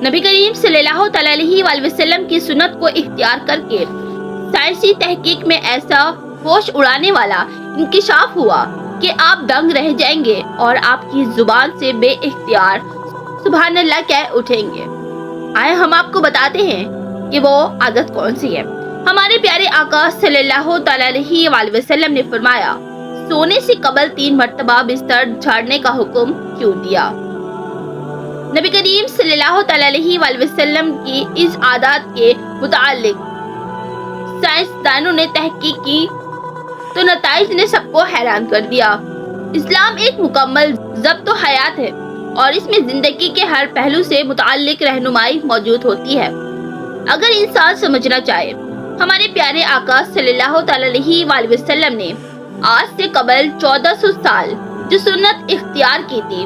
نبی کریم صلی اللہ علیہ وآلہ وسلم کی سنت کو اختیار کر کے سائنسی تحقیق میں ایسا ہوش اڑانے والا انکشاف ہوا کہ آپ دنگ رہ جائیں گے اور آپ کی زبان سے بے اختیار سبحان اللہ کہہ اٹھیں گے۔ آئے ہم آپ کو بتاتے ہیں کہ وہ عادت کون سی ہے۔ ہمارے پیارے آقا صلی اللہ علیہ وآلہ وسلم نے فرمایا، سونے سے قبل 3 مرتبہ بستر جھاڑنے کا حکم کیوں دیا؟ نبی کریم صلی اللہ علیہ وآلہ وسلم کی اس عادات کے متعلق سائنسدانوں نے تحقیق کی تو نتائج نے سب کو حیران کر دیا۔ اسلام ایک مکمل ضبط و حیات ہے اور اس میں زندگی کے ہر پہلو سے متعلق رہنمائی موجود ہوتی ہے۔ اگر انسان سمجھنا چاہے، ہمارے پیارے آقا صلی اللہ علیہ وآلہ وسلم نے آج سے قبل 1400 سال جو سنت اختیار کی تھی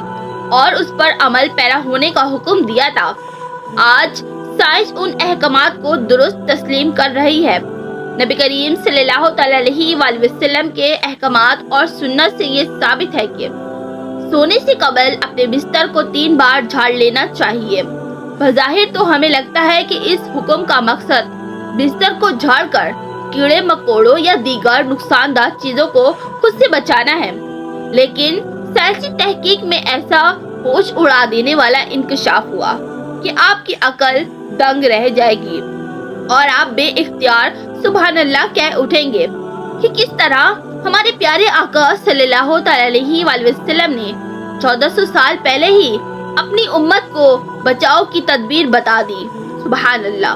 اور اس پر عمل پیرا ہونے کا حکم دیا تھا، آج سائنس ان احکامات کو درست تسلیم کر رہی ہے۔ نبی کریم صلی اللہ علیہ وآلہ وسلم کے احکامات اور سنت سے یہ ثابت ہے کہ سونے سے قبل اپنے بستر کو 3 بار جھاڑ لینا چاہیے۔ بظاہر تو ہمیں لگتا ہے کہ اس حکم کا مقصد بستر کو جھاڑ کر کیڑے مکوڑوں یا دیگر نقصان دہ چیزوں کو خود سے بچانا ہے، لیکن سائنسی تحقیق میں ایسا ہوش اڑا دینے والا انکشاف ہوا کہ آپ کی عقل دنگ رہ جائے گی اور آپ بے اختیار سبحان اللہ کہہ اٹھیں گے کہ کس طرح ہمارے پیارے آقا صلی اللہ علیہ وآلہ وسلم نے 1400 سال پہلے ہی اپنی امت کو بچاؤ کی تدبیر بتا دی۔ سبحان اللہ۔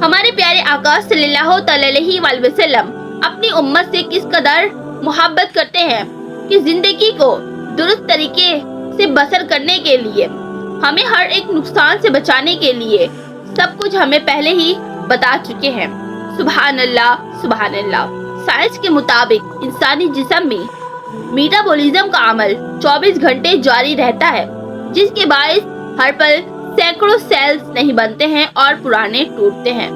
ہمارے پیارے آقا صلی اللہ علیہ وآلہ وسلم اپنی امت سے کس قدر محبت کرتے ہیں کہ زندگی کو درست طریقے سے بسر کرنے کے لیے، ہمیں ہر ایک نقصان سے بچانے کے لیے سب کچھ ہمیں پہلے ہی بتا چکے ہیں۔ سبحان اللہ، سبحان اللہ۔ سائنس کے مطابق انسانی جسم میں میٹابولزم کا عمل 24 گھنٹے جاری رہتا ہے، جس کے باعث ہر پل سینکڑوں سیلز نہیں بنتے ہیں اور پرانے ٹوٹتے ہیں۔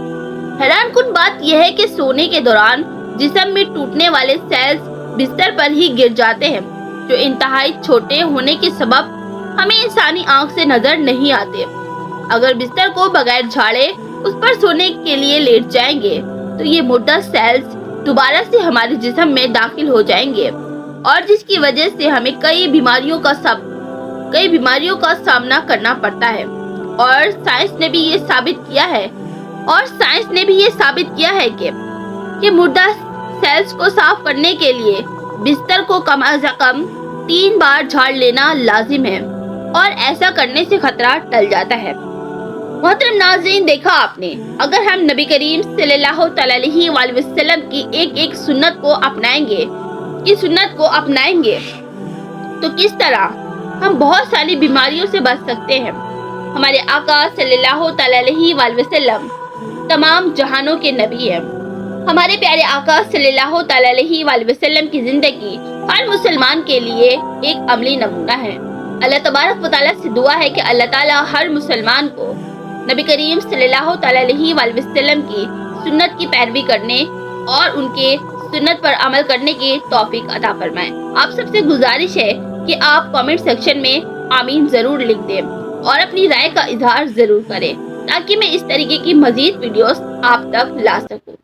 حیران کن بات یہ ہے کہ سونے کے دوران جسم میں ٹوٹنے والے سیلز بستر پر ہی گر جاتے ہیں، جو انتہائی چھوٹے ہونے کے سبب ہمیں انسانی آنکھ سے نظر نہیں آتے۔ اگر بستر کو بغیر جھاڑے اس پر سونے کے لیے لیٹ جائیں گے تو یہ مردہ سیلز دوبارہ سے ہمارے جسم میں داخل ہو جائیں گے، اور جس کی وجہ سے ہمیں کئی بیماریوں کا سامنا کرنا پڑتا ہے۔ اور سائنس نے بھی یہ ثابت کیا ہے کہ مردہ سیلز کو صاف کرنے کے لیے بستر کو کم از کم 3 بار جھاڑ لینا لازم ہے، اور ایسا کرنے سے خطرہ ٹل جاتا ہے۔ محترم ناظرین، دیکھا آپ نے، اگر ہم نبی کریم صلی اللہ علیہ وآلہ وسلم کی ایک سنت کو اپنائیں گے تو کس طرح ہم بہت ساری بیماریوں سے بچ سکتے ہیں۔ ہمارے آقا صلی اللہ علیہ وآلہ وسلم تمام جہانوں کے نبی ہیں۔ ہمارے پیارے آقا صلی اللہ علیہ وآلہ وسلم کی زندگی ہر مسلمان کے لیے ایک عملی نمونہ ہے۔ اللہ تبارک و تعالیٰ سے دعا ہے کہ اللہ تعالیٰ ہر مسلمان کو نبی کریم صلی اللہ علیہ وآلہ وسلم کی سنت کی پیروی کرنے اور ان کے سنت پر عمل کرنے کی توفیق عطا فرمائے۔ آپ سب سے گزارش ہے کہ آپ کامنٹ سیکشن میں آمین ضرور لکھ دیں اور اپنی رائے کا اظہار ضرور کریں، تاکہ میں اس طریقے کی مزید ویڈیوز آپ تک لا سکوں۔